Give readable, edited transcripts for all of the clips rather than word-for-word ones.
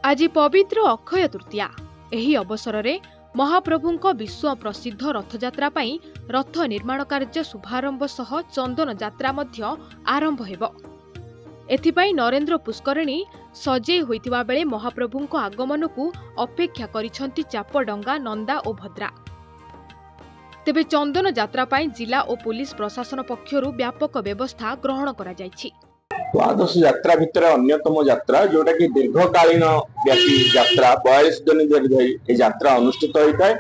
आज पवित्र अक्षय तृतीया। एही अवसर में महाप्रभुंक विश्व प्रसिद्ध रथयात्रा पाई रथ निर्माण कार्य शुभारंभ सह चंदन यात्रा मध्य आरंभ हेबो। एथिपाई नरेंद्र पुष्करिणी सजे होइतिबा बेले महाप्रभुंक आगमन को अपेक्षा करिसंती चापडंगा, नंदा और भद्रा। तेबे चंदन यात्रा पाई जिला और पुलिस प्रशासन पक्षरु व्यापक व्यवस्था ग्रहण करा जायछि। द्वादश यात्रा भितर अन्यतम यात्रा जोटा कि दीर्घकालीन व्यापी यात्रा 42 दिन धरी यात्रा अनुष्ठित होता है।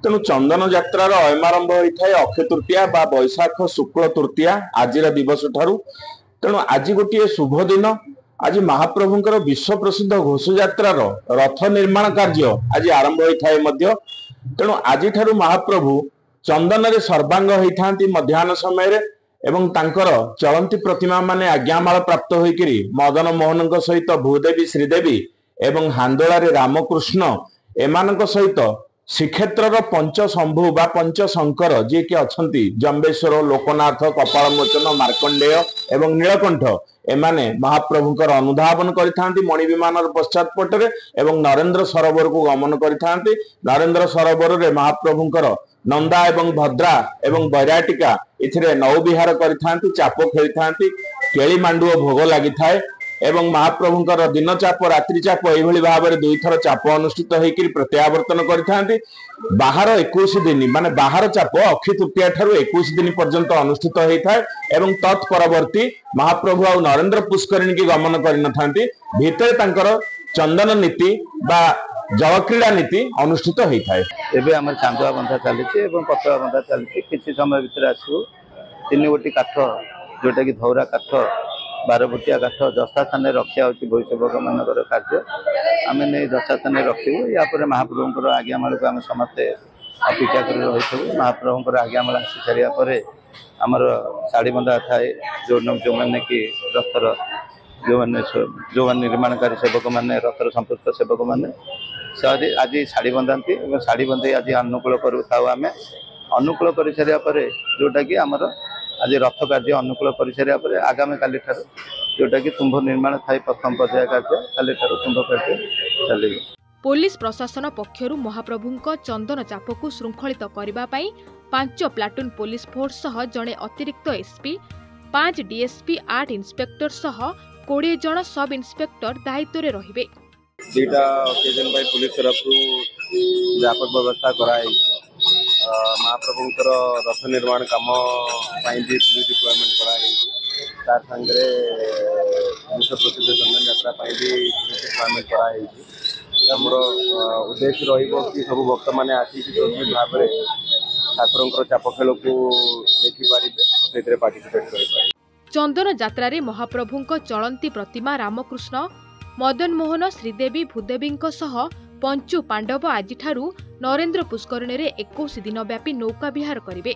तेणु चंदन यात्रार अयमारंभ होता है अक्षय तृतीया बा बैशाख शुक्ल तृतीया आज दिवस ठारू। तेणु आज गोटे शुभ दिन। आज महाप्रभुंकर विश्व प्रसिद्ध घोष यात्रार रथ निर्माण कार्य आज आरंभ होता है। तेणु आज ठारू महाप्रभु चंदन रे सर्वांग होता मध्याह्न समय एवं तांकर चलंती प्रतिमा माने आज्ञामाल प्राप्त होइकिरी मदन मोहन सहित भूदेवी श्रीदेवी एवं हांदोला रे रामकृष्ण एमानक सहित श्रीक्षेत्र पंच शंभु बा पंच शंकर जी के अछंती जम्बेश्वर, लोकनाथ, कपालमोचन, मार्कंडेय एवं नीलकंठ एमाने महाप्रभुंकर अनुधावन करिथांती मणि विमान पश्चातपटरे एवं नरेंद्र सरोवर को गमन करिथांती। नरेंद्र सरोवर रे महाप्रभुंकर नंदा एवं भद्रा एवं बैराटिका इथिरे नौविहार करिथांती, चाप खेलिथांती, केली मांडुओ भोग लागि थाए एवं महाप्रभुंकर दिन चाप रात्रि चाप एभली भाबरे दुई थर चाप अनुष्ठित होइकिरी प्रत्यावर्तन करिथांती। बाहर 21 दिन माने बाहर चाप अक्षय तृतीया ठारू 21 दिन पर्यंत अनुष्ठित होइथाय एवं तत्परवर्ती महाप्रभु आ नरेंद्र पुष्करिणी की गमन करिनथांती। भितरे तांकर चंदन नीति बा जलक्रीड़ा नीति अनुष्ठित होता है। एबे हमर चांदुआ बंधा चलछि एवं पतुआ बंधा चलछि। किछि समय भितर आसु 3 गोटी काठ जोटा कि धौरा काठ 12 फुटिया काठ जस्ता स्थान रखा होछि। वैष्णव मानकर कार्य आमे नै जस्ता स्थान रखिबु। या पर महाप्रभुंकर आज्ञामाल को आमे समस्त अपेक्षा कर रहिथबु। महाप्रभुंकर आज्ञामाल आसी सारिया परे हमर साड़ी बंधा थाए जो माने कि रथर जो निर्माणकारी सेवक माने रथर संपुक्त सेवक माने आज शाड़ी बंधाती और शाड़ी बंधे आज अनुकूल करूँ। आम अनुकूल कर सारा पर जोटा कि आमर आज रथ कार्य अनुकूल कर सारा पर आगामी काली ठार जोटा कि तुम्भ निर्माण थाई प्रथम पर्याय कार्य काली ठार तुम्भ कार्य चल। पुलिस प्रशासन पक्षरु महाप्रभुंक चंदन चाप को श्रृंखलित करबा पई 5 प्लाटून पुलिस फोर्स सह जड़े अतिरिक्त एसपी, 5 डीएसपी, 8 इंस्पेक्टर सह 20 जन सब इंस्पेक्टर दायित्व रे रहिबे। दुईटा ओकेजन पुलिस तरफ व्यापक व्यवस्था कराई। महाप्रभुंकर रथ निर्माण काम भी पुलिस डिप्लॉयमेंट कराई। तार संगे विश्व प्रसिद्ध चंदन यात्रा भी पुलिस डिप्लॉयमेंट कराई। हमर उद्देश्य रहिबो कि सब भक्त माने आसी भाव में ठाकुरंकर चाप खेल को देखि पारिबे, सेतरे पार्टिसिपेट करि पारिबे। चंदन यात्रा रे महाप्रभुंक चलंती प्रतिमा रामकृष्ण, मदन मोहन, श्रीदेवी, भूदेवी सह पंचु पांडव आज नरेंद्र पुष्करिणी 21 दिन व्यापी नौका विहार करिवे।